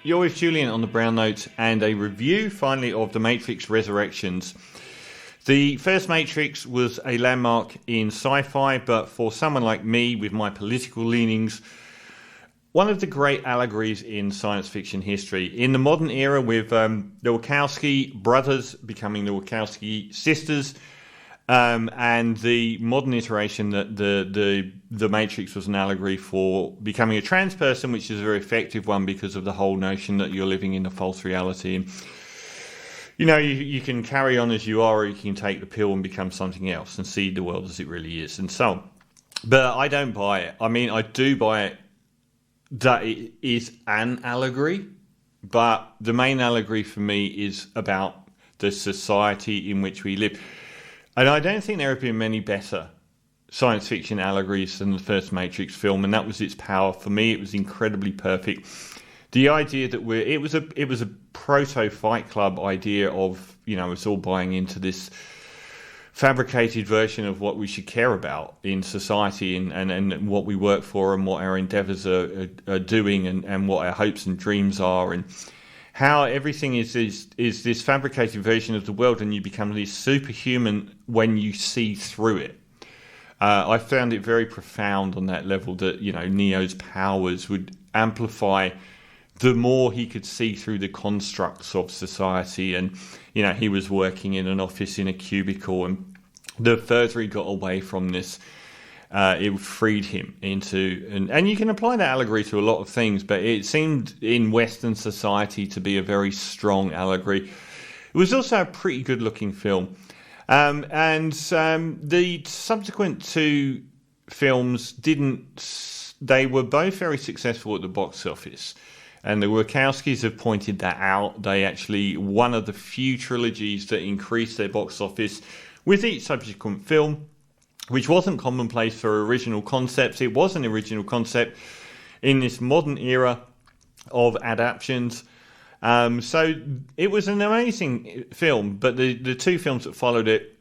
You're with Julian on the Brown Notes and a review finally of The Matrix Resurrections. The first Matrix was a landmark in sci-fi, but for someone like me with my political leanings, one of the great allegories in science fiction history. In the modern era with the Wachowski brothers becoming the Wachowski sisters, and the modern iteration that the Matrix was an allegory for becoming a trans person, which is a very effective one because of the whole notion that you're living in a false reality. And, you know, you can carry on as you are, or you can take the pill and become something else and see the world as it really is, and so on. But I don't buy it. I mean, I do buy it that it is an allegory, but the main allegory for me is about the society in which we live. And I don't think there have been many better science fiction allegories than the first Matrix film, and that was its power. For me, it was incredibly perfect. The idea that it was a proto Fight Club idea of, you know, us all buying into this fabricated version of what we should care about in society and what we work for and what our endeavours are doing and what our hopes and dreams are, and how everything is this fabricated version of the world, and you become this superhuman when you see through it. I found it very profound on that level that, you know, Neo's powers would amplify the more he could see through the constructs of society. And, you know, he was working in an office in a cubicle, and the further he got away from this, it freed him into... And you can apply that allegory to a lot of things, but it seemed in Western society to be a very strong allegory. It was also a pretty good-looking film. The subsequent two films they were both very successful at the box office. And the Wachowskis have pointed that out. They actually, one of the few trilogies that increased their box office with each subsequent film, which wasn't commonplace for original concepts. It was an original concept in this modern era of adaptions. So it was an amazing film, but the two films that followed it,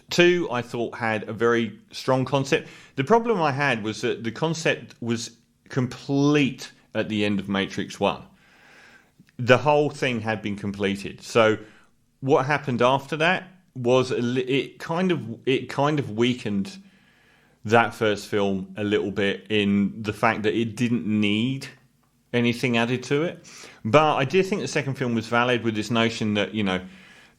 two I thought had a very strong concept. The problem I had was that the concept was complete at the end of Matrix 1. The whole thing had been completed. So what happened after that was it kind of weakened that first film a little bit in the fact that it didn't need anything added to it. But I did think the second film was valid with this notion that, you know,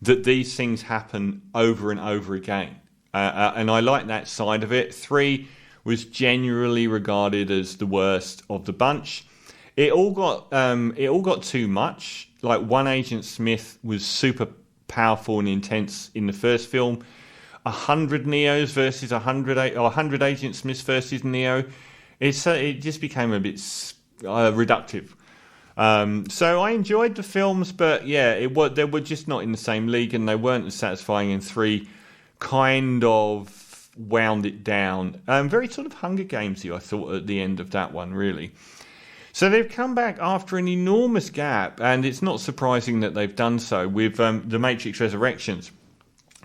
that these things happen over and over again. And I like that side of it. 3 was generally regarded as the worst of the bunch. It all got too much. Like, one Agent Smith was super powerful and intense in the first film. 100 Neos versus 100 Agent Smiths versus Neo. It just became a bit reductive. So I enjoyed the films, but yeah, they were just not in the same league, and they weren't as satisfying. In 3, kind of wound it down. Very sort of Hunger Gamesy, I thought, at the end of that one, really. So they've come back after an enormous gap, and it's not surprising that they've done so with The Matrix Resurrections.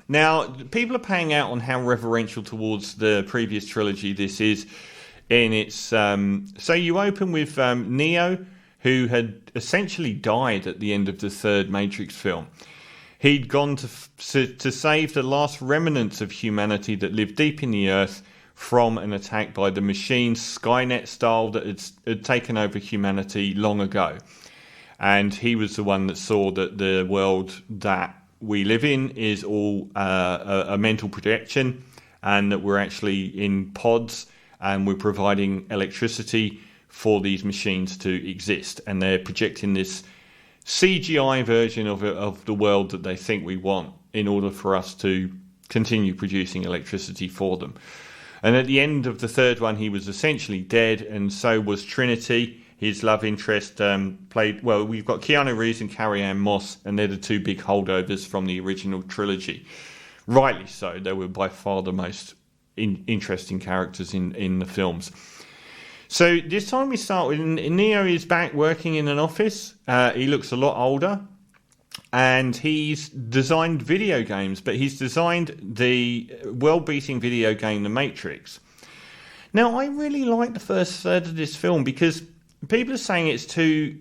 Now, people are paying out on how reverential towards the previous trilogy this is. In its so you open with Neo, who had essentially died at the end of the third Matrix film. He'd gone to save the last remnants of humanity that lived deep in the earth from an attack by the machine, Skynet style, that had taken over humanity long ago. And he was the one that saw that the world that we live in is all a mental projection, and that we're actually in pods, and we're providing electricity for these machines to exist. And they're projecting this CGI version of the world that they think we want in order for us to continue producing electricity for them. And at the end of the third one, he was essentially dead, and so was Trinity, his love interest, played... Well, we've got Keanu Reeves and Carrie-Anne Moss, and they're the two big holdovers from the original trilogy. Rightly so. They were by far the most interesting characters in the films. So this time we start with... Neo is back working in an office. He looks a lot older. And he's designed video games, but he's designed the world-beating video game, The Matrix. Now, I really like the first third of this film because people are saying it's too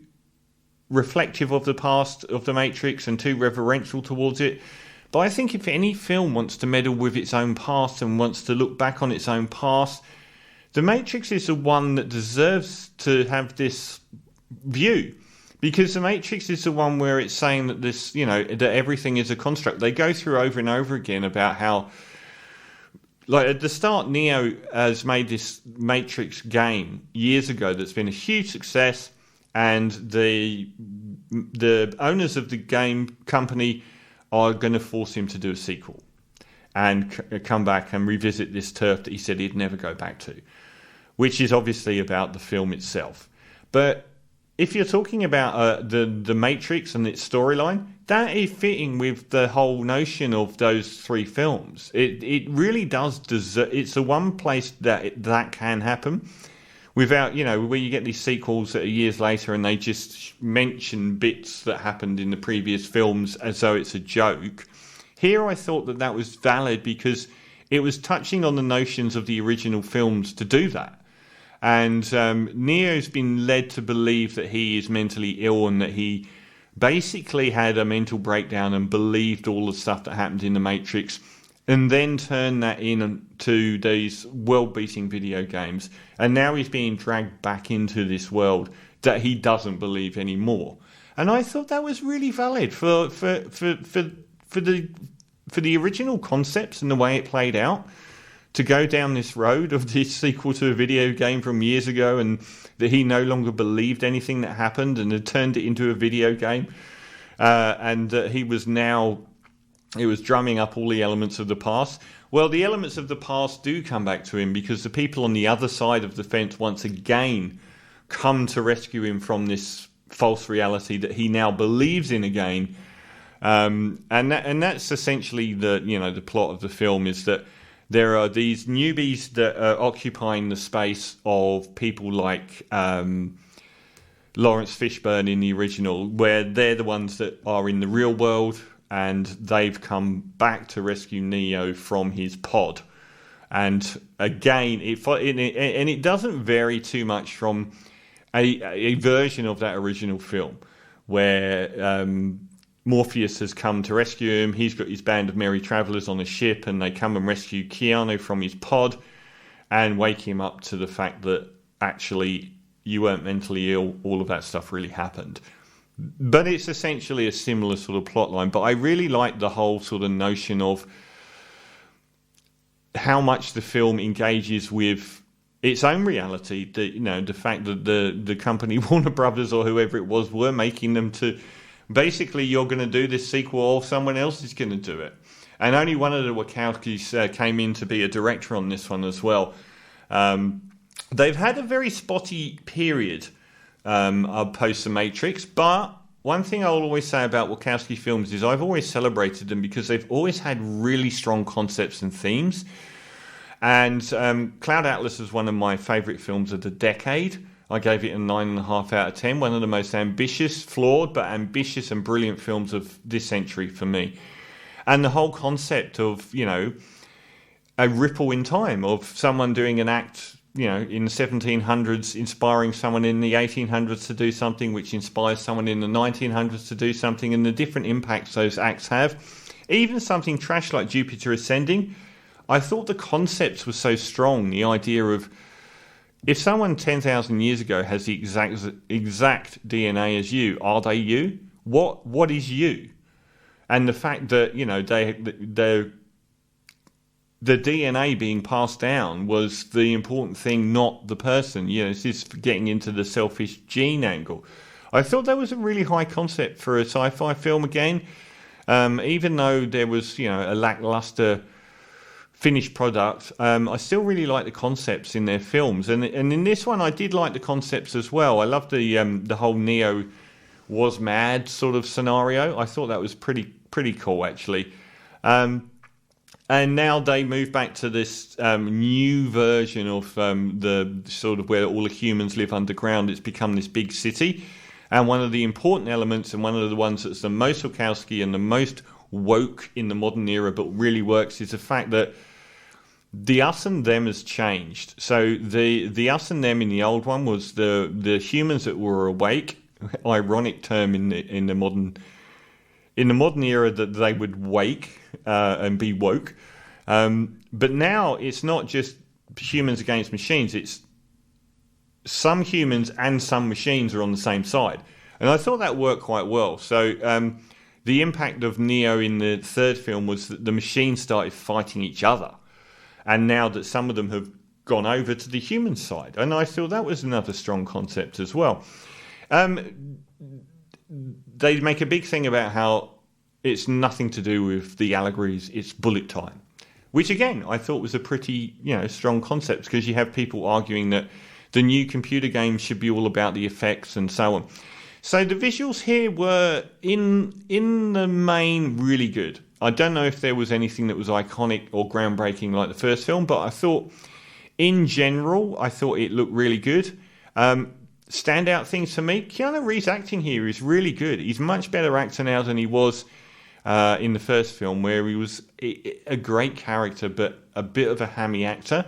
reflective of the past of the Matrix and too reverential towards it. But I think if any film wants to meddle with its own past and wants to look back on its own past, The Matrix is the one that deserves to have this view. Because The Matrix is the one where it's saying that this, that everything is a construct. They go through over and over again about how, like at the start, Neo has made this Matrix game years ago that's been a huge success, and the owners of the game company are going to force him to do a sequel and come back and revisit this turf that he said he'd never go back to, which is obviously about the film itself. But if you're talking about the Matrix and its storyline, that is fitting with the whole notion of those three films. It really does deserve. It's the one place that can happen without, where you get these sequels that are years later and they just mention bits that happened in the previous films as though it's a joke. Here I thought that was valid because it was touching on the notions of the original films to do that. And Neo's been led to believe that he is mentally ill and that he basically had a mental breakdown and believed all the stuff that happened in the Matrix, and then turned that into these world-beating video games. And now he's being dragged back into this world that he doesn't believe anymore. And I thought that was really valid for the original concepts and the way it played out. To go down this road of this sequel to a video game from years ago, and that he no longer believed anything that happened and had turned it into a video game, and he was drumming up all the elements of the past. Well, the elements of the past do come back to him because the people on the other side of the fence once again come to rescue him from this false reality that he now believes in again, and that's essentially the plot of the film, is that there are these newbies that are occupying the space of people like Lawrence Fishburne in the original, where they're the ones that are in the real world, and they've come back to rescue Neo from his pod. And again, it doesn't vary too much from a version of that original film, where Morpheus has come to rescue him. He's got his band of merry travellers on a ship, and they come and rescue Keanu from his pod and wake him up to the fact that actually you weren't mentally ill. All of that stuff really happened. But it's essentially a similar sort of plot line. But I really like the whole sort of notion of how much the film engages with its own reality. The fact that the company Warner Brothers or whoever it was were making them to... Basically, you're going to do this sequel or someone else is going to do it. And only one of the Wachowskis came in to be a director on this one as well. They've had a very spotty period post The Matrix, but one thing I'll always say about Wachowski films is I've always celebrated them because they've always had really strong concepts and themes. And Cloud Atlas is one of my favourite films of the decade. I gave it a 9.5 out of 10. One of the most ambitious, flawed, but ambitious and brilliant films of this century for me. And the whole concept of, a ripple in time of someone doing an act, in the 1700s, inspiring someone in the 1800s to do something, which inspires someone in the 1900s to do something, and the different impacts those acts have. Even something trash like Jupiter Ascending, I thought the concepts were so strong. The idea of, if someone 10,000 years ago has the exact DNA as you, are they you? What is you? And the fact that the DNA being passed down was the important thing, not the person. This is getting into the selfish gene angle. I thought that was a really high concept for a sci-fi film again, even though there was a lackluster finished product. I still really like the concepts in their films, and in this one I did like the concepts as well. I loved the whole Neo was mad sort of scenario. I thought that was pretty cool actually. And now they move back to this new version of the sort of where all the humans live underground. It's become this big city, and one of the important elements, and one of the ones that's the most Wachowski and the most woke in the modern era but really works, is the fact that the us and them has changed. So the us and them in the old one was the humans that were awake ironic term in the modern era that they would wake and be woke. But now it's not just humans against machines. It's some humans and some machines are on the same side. And I thought that worked quite well. So the impact of Neo in the third film was that the machines started fighting each other. And now that some of them have gone over to the human side. And I thought that was another strong concept as well. They make a big thing about how it's nothing to do with the allegories, it's bullet time. Which again, I thought was a pretty, strong concept, because you have people arguing that the new computer games should be all about the effects and so on. So the visuals here were, in the main, really good. I don't know if there was anything that was iconic or groundbreaking like the first film, but I thought, in general, it looked really good. Standout things for me, Keanu Reeves' acting here is really good. He's a much better actor now than he was in the first film, where he was a great character, but a bit of a hammy actor.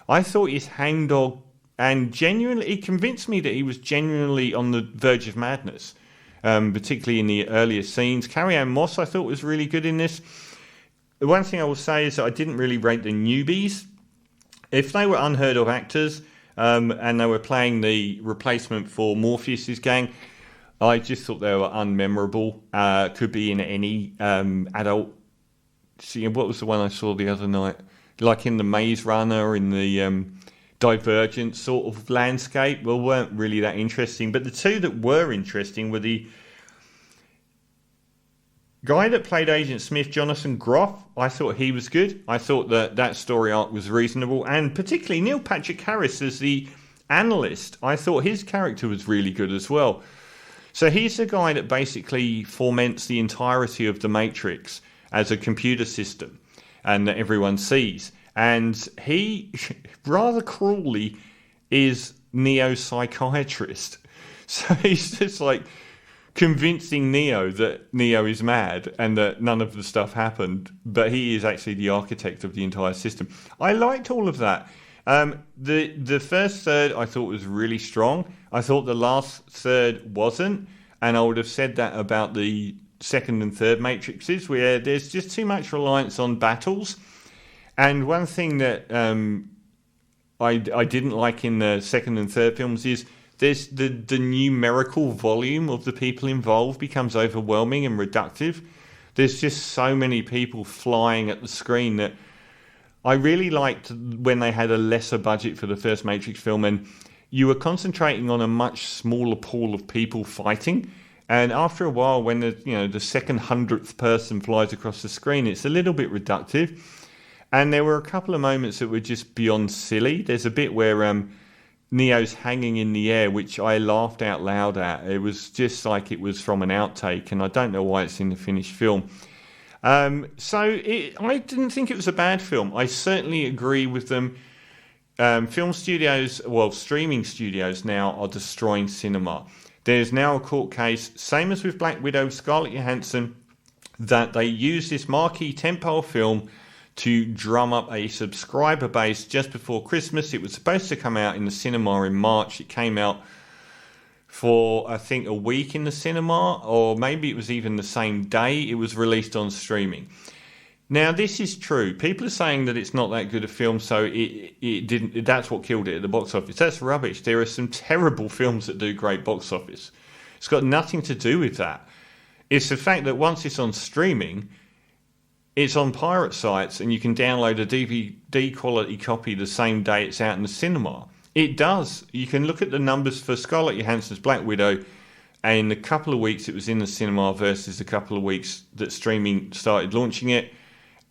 I thought his hangdog, and genuinely, it convinced me that he was genuinely on the verge of madness, particularly in the earlier scenes. Carrie-Anne Moss, I thought, was really good in this. The one thing I will say is that I didn't really rate the newbies. If they were unheard of actors, and they were playing the replacement for Morpheus's gang, I just thought they were unmemorable. Could be in any adult. See, what was the one I saw the other night? Like in the Maze Runner, in the Divergent sort of landscape. Well, weren't really that interesting. But the two that were interesting were the guy that played Agent Smith, Jonathan Groff. I thought he was good. I thought that story arc was reasonable. And particularly Neil Patrick Harris as the analyst. I thought his character was really good as well. So he's the guy that basically foments the entirety of the Matrix as a computer system and that everyone sees. And he, rather cruelly, is Neo's psychiatrist. So he's just like convincing Neo that Neo is mad and that none of the stuff happened, but he is actually the architect of the entire system. I liked all of that. The first third I thought was really strong. I thought the last third wasn't, and I would have said that about the second and third Matrixes, where there's just too much reliance on battles. And one thing that I didn't like in the second and third films is there's the numerical volume of the people involved becomes overwhelming and reductive. There's just so many people flying at the screen that I really liked when they had a lesser budget for the first Matrix film and you were concentrating on a much smaller pool of people fighting. And after a while, when the second 100th person flies across the screen, it's a little bit reductive. And there were a couple of moments that were just beyond silly. There's a bit where Neo's hanging in the air, which I laughed out loud at. It was just like it was from an outtake, and I don't know why it's in the finished film. I didn't think it was a bad film. I certainly agree with them. Film studios, streaming studios now are destroying cinema. There's now a court case, same as with Black Widow, Scarlett Johansson, that they used this marquee tentpole film to drum up a subscriber base just before Christmas. It was supposed to come out in the cinema in March. It came out for, I think, a week in the cinema, or maybe it was even the same day it was released on streaming. Now, this is true. People are saying that it's not that good a film, so it didn't. That's what killed it at the box office. That's rubbish. There are some terrible films that do great box office. It's got nothing to do with that. It's the fact that once it's on streaming, it's on pirate sites and you can download a DVD quality copy the same day it's out in the cinema. It does. You can look at the numbers for Scarlett Johansson's Black Widow, and in the couple of weeks it was in the cinema versus the couple of weeks that streaming started launching it,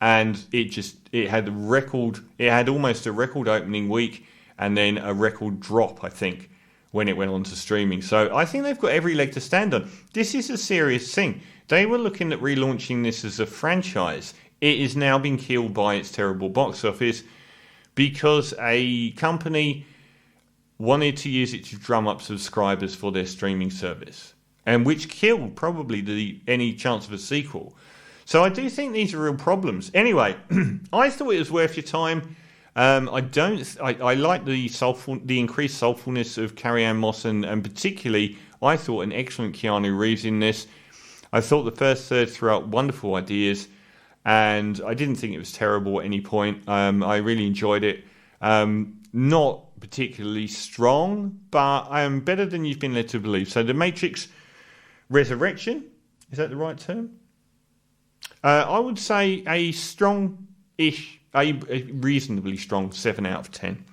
and it had almost a record opening week and then a record drop, I think, when it went on to streaming. So I think they've got every leg to stand on. This is a serious thing. They were looking at relaunching this as a franchise. It is now being killed by its terrible box office because a company wanted to use it to drum up subscribers for their streaming service, and which killed probably any chance of a sequel. So I do think these are real problems. Anyway, I thought it was worth your time. I like the increased soulfulness of Carrie-Anne Moss, and particularly I thought an excellent Keanu Reeves in this. I thought the first third threw out wonderful ideas, and I didn't think it was terrible at any point. I really enjoyed it. Not particularly strong, but better than you've been led to believe. So The Matrix Resurrection, is that the right term? I would say a strong-ish, a reasonably strong 7 out of 10.